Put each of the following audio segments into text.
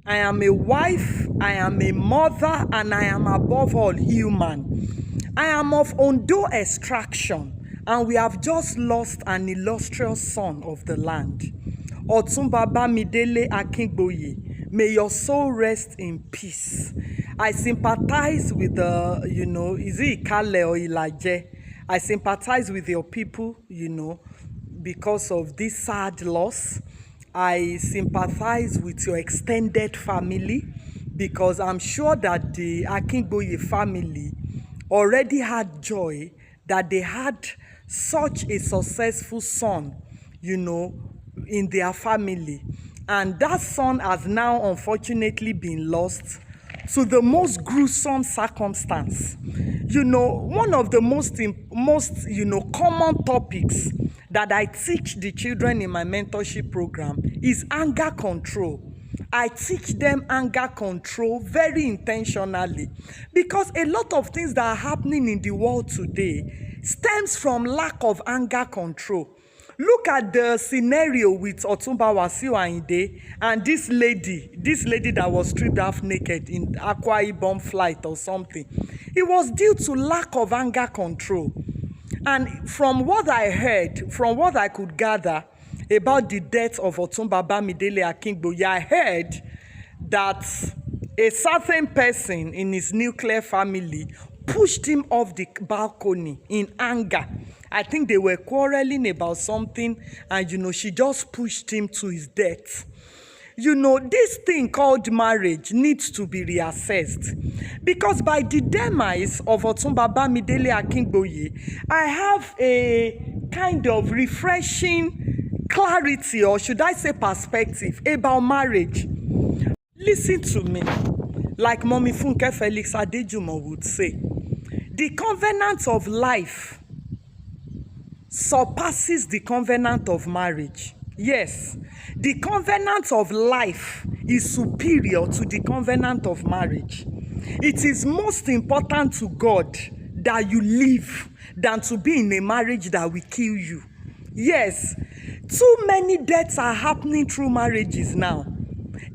I am a wife, I am a mother, and I am above all human. I am of Ondo extraction, and we have just lost an illustrious son of the land. Otumba Bamidele Akingboye, may your soul rest in peace. I sympathize with the, is it Ikale or Ilaje? I sympathize with your people, because of this sad loss. I sympathize with your extended family because I'm sure that the Akingboye family already had joy that they had such a successful son, in their family. And that son has now unfortunately been lost to the most gruesome circumstance. One of the most common topics that I teach the children in my mentorship program is anger control. I teach them anger control very intentionally because a lot of things that are happening in the world today stems from lack of anger control. Look at the scenario with Otumba Wasiu Ayinde and this lady that was stripped half naked in Akwa Ibom flight or something. It was due to lack of anger control. And from what I heard, from what I could gather about the death of Otumba Bamidele Akingboye, I heard that a certain person in his nuclear family pushed him off the balcony in anger. I think they were quarreling about something and, she just pushed him to his death. This thing called marriage needs to be reassessed because by the demise of Otumba Bamidele Akingboye, I have a kind of refreshing clarity, or should I say perspective, about marriage. Listen to me, like Mommy Funke Felix Adejumo would say, the covenant of life surpasses the covenant of marriage. Yes, the covenant of life is superior to the covenant of marriage. It is most important to God that you live than to be in a marriage that will kill you. Yes, too many deaths are happening through marriages now.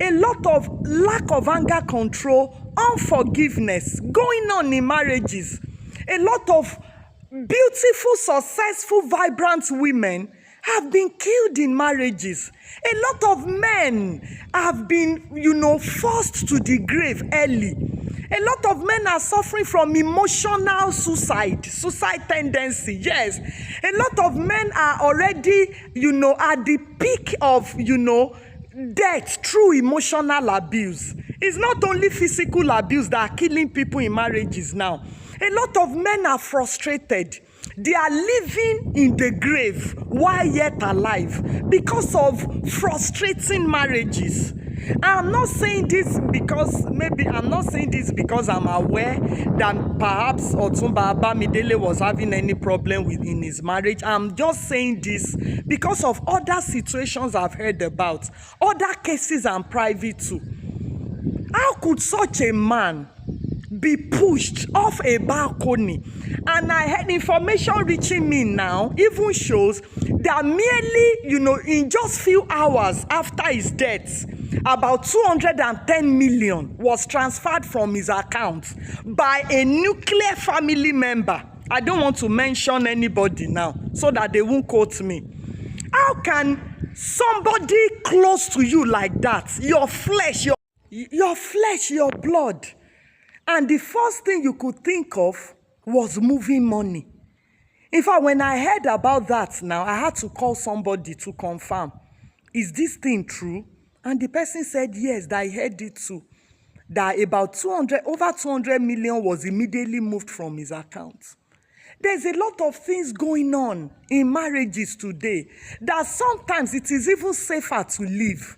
A lot of lack of anger control, unforgiveness going on in marriages. A lot of beautiful, successful, vibrant women have been killed in marriages. A lot of men have been, forced to the grave early. A lot of men are suffering from emotional suicide tendency. Yes. A lot of men are already, at the peak of, death through emotional abuse. It's not only physical abuse that are killing people in marriages now. A lot of men are frustrated. They are living in the grave while yet alive because of frustrating marriages. I'm not saying this because I'm aware that perhaps Otumba Bamidele was having any problem in his marriage. I'm just saying this because of other situations I've heard about, other cases and private too. How could such a man be pushed off a balcony? And I had information reaching me now even shows that merely, in just few hours after his death, about 210 million was transferred from his account by a nuclear family member. I don't want to mention anybody now so that they won't quote me. How can somebody close to you like that, your flesh, your blood, and the first thing you could think of was moving money? In fact, when I heard about that now, I had to call somebody to confirm, is this thing true? And the person said, yes, that I heard it too. That about over 200 million was immediately moved from his account. There's a lot of things going on in marriages today that sometimes it is even safer to live.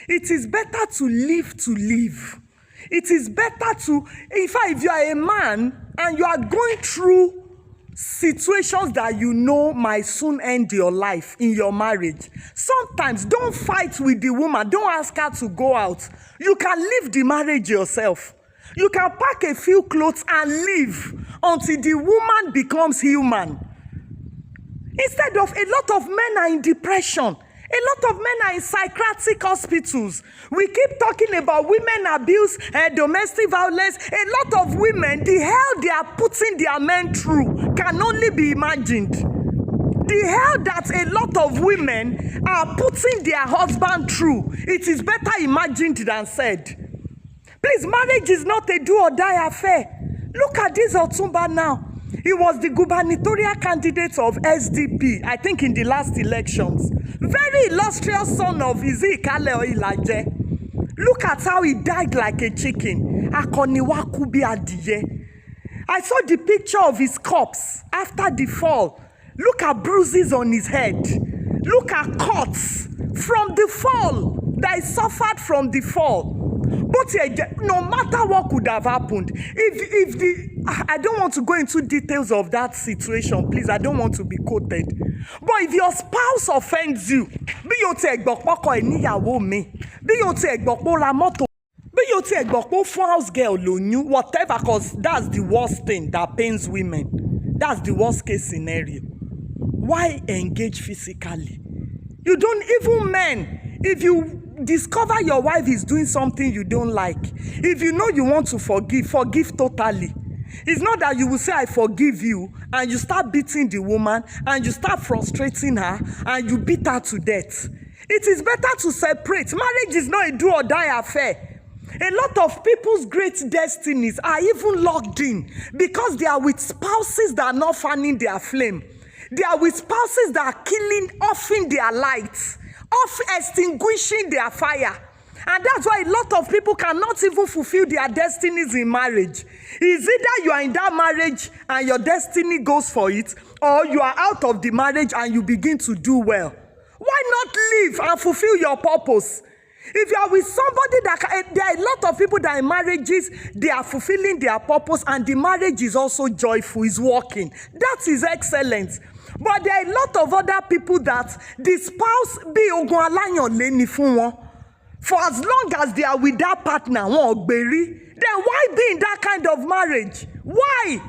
It is better to live to live. It is better to, in fact, if you are a man and you are going through situations that might soon end your life in your marriage, sometimes don't fight with the woman. Don't ask her to go out. You can leave the marriage yourself. You can pack a few clothes and leave until the woman becomes human. Instead of, a lot of men are in depression. A lot of men are in psychiatric hospitals. We keep talking about women abuse and domestic violence. A lot of women, the hell they are putting their men through can only be imagined. The hell that a lot of women are putting their husband through, it is better imagined than said. Please, marriage is not a do or die affair. Look at this Otumba now. He was the gubernatorial candidate of SDP, I think in the last elections. Very illustrious son of Izikale Oilaje. Look at how he died like a chicken. Akoniwaku bi adiye. I saw the picture of his corpse after the fall. Look at bruises on his head. Look at cuts from the fall that he suffered from the fall. But no matter what could have happened, I don't want to go into details of that situation, please. I don't want to be quoted. But if your spouse offends you, be your take bokpoko eniyawo mi, be your take bokpo ra moto, be your take bokpo fun house girl lonu, whatever, because that's the worst thing that pains women. That's the worst case scenario. Why engage physically? You don't, even men, if you discover your wife is doing something you don't like, if you know you want to forgive totally. It's not that you will say, I forgive you, and you start beating the woman, and you start frustrating her, and you beat her to death. It is better to separate. Marriage is not a do or die affair. A lot of people's great destinies are even locked in because they are with spouses that are not fanning their flame. They are with spouses that are killing, offing their lights, extinguishing their fire. And that's why a lot of people cannot even fulfill their destinies in marriage. It's either you are in that marriage and your destiny goes for it, or you are out of the marriage and you begin to do well. Why not live and fulfill your purpose? If you are with somebody there are a lot of people that in marriages, they are fulfilling their purpose and the marriage is also joyful, is working. That is excellent. But there are a lot of other people that the spouse be ogun alayan leni fun won. For as long as they are with that partner, then why be in that kind of marriage? Why?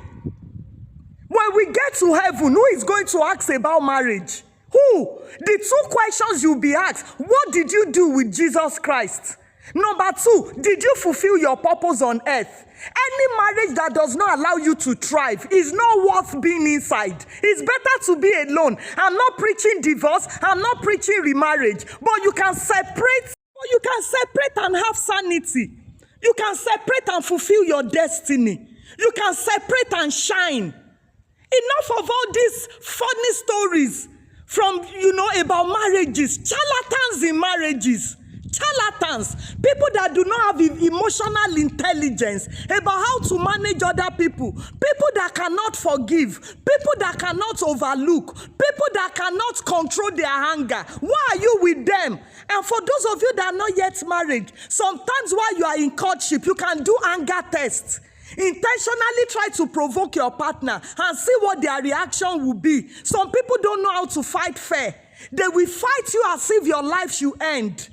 When we get to heaven, who is going to ask about marriage? Who? The two questions you'll be asked. What did you do with Jesus Christ? Number two, did you fulfill your purpose on earth? Any marriage that does not allow you to thrive is not worth being inside. It's better to be alone. I'm not preaching divorce. I'm not preaching remarriage. But you can separate. You can separate and have sanity. You can separate and fulfill your destiny. You can separate and shine. Enough of all these funny stories from, about marriages. Charlatans in marriages. Charlatans, people that do not have emotional intelligence about how to manage other people that cannot forgive, people that cannot overlook, people that cannot control their anger. Why are you with them? And for those of you that are not yet married, sometimes while you are in courtship, you can do anger tests. Intentionally try to provoke your partner and see what their reaction will be. Some people don't know how to fight fair. They will fight you as if your life should end.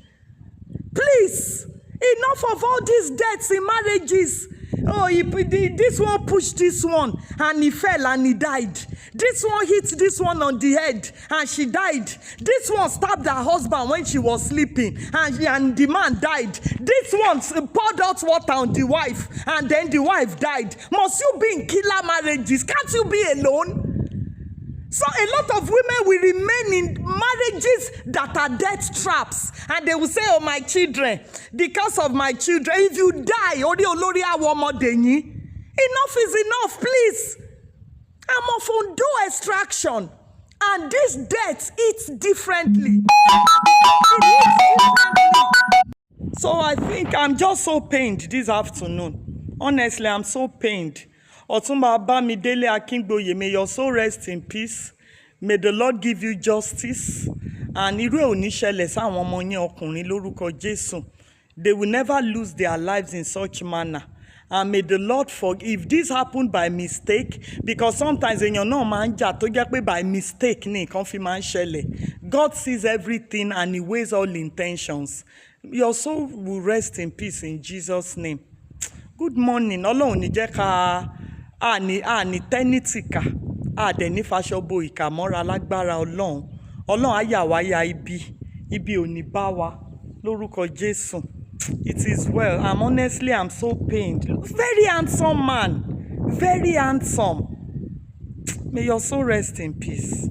Please, enough of all these deaths in marriages. Oh, this one pushed this one and he fell and he died. This one hit this one on the head and she died. This one stabbed her husband when she was sleeping and the man died. This one poured out water on the wife and then the wife died. Must you be in killer marriages? Can't you be alone? So a lot of women will remain in marriages that are death traps. And they will say, oh, my children, because of my children, if you die, enough is enough, please. I'm of undo extraction. And this death eats differently. It eats differently. So I think I'm just so pained this afternoon. Honestly, I'm so pained. Otumba Bamidele Akingboye, may your soul rest in peace. May the Lord give you justice. And irú ò ní ṣẹlẹ̀ sáwọn ọmọ yín ọkùnrin lórúkọ Jésù. They will never lose their lives in such manner. And may the Lord forgive. If this happened by mistake, because sometimes èèyàn náà máa ń jà tó jẹ́ pé by mistake ni nǹkan fi máa ń ṣẹlẹ̀. God sees everything and He weighs all intentions. Your soul will rest in peace in Jesus' name. Good morning. Ọlọ́run ní jẹ́ ká àní tẹ́nítìkà àdẹ̀ ní fàṣọbọ ìkà mọ́ra lágbára Ọlọ́run. Ọlọ́run á yà wá ya ibi. Ibi ò ní bá wa lórúkọ Jésù. It is well. I'm so pained. Very handsome man. Very handsome. May your soul rest in peace.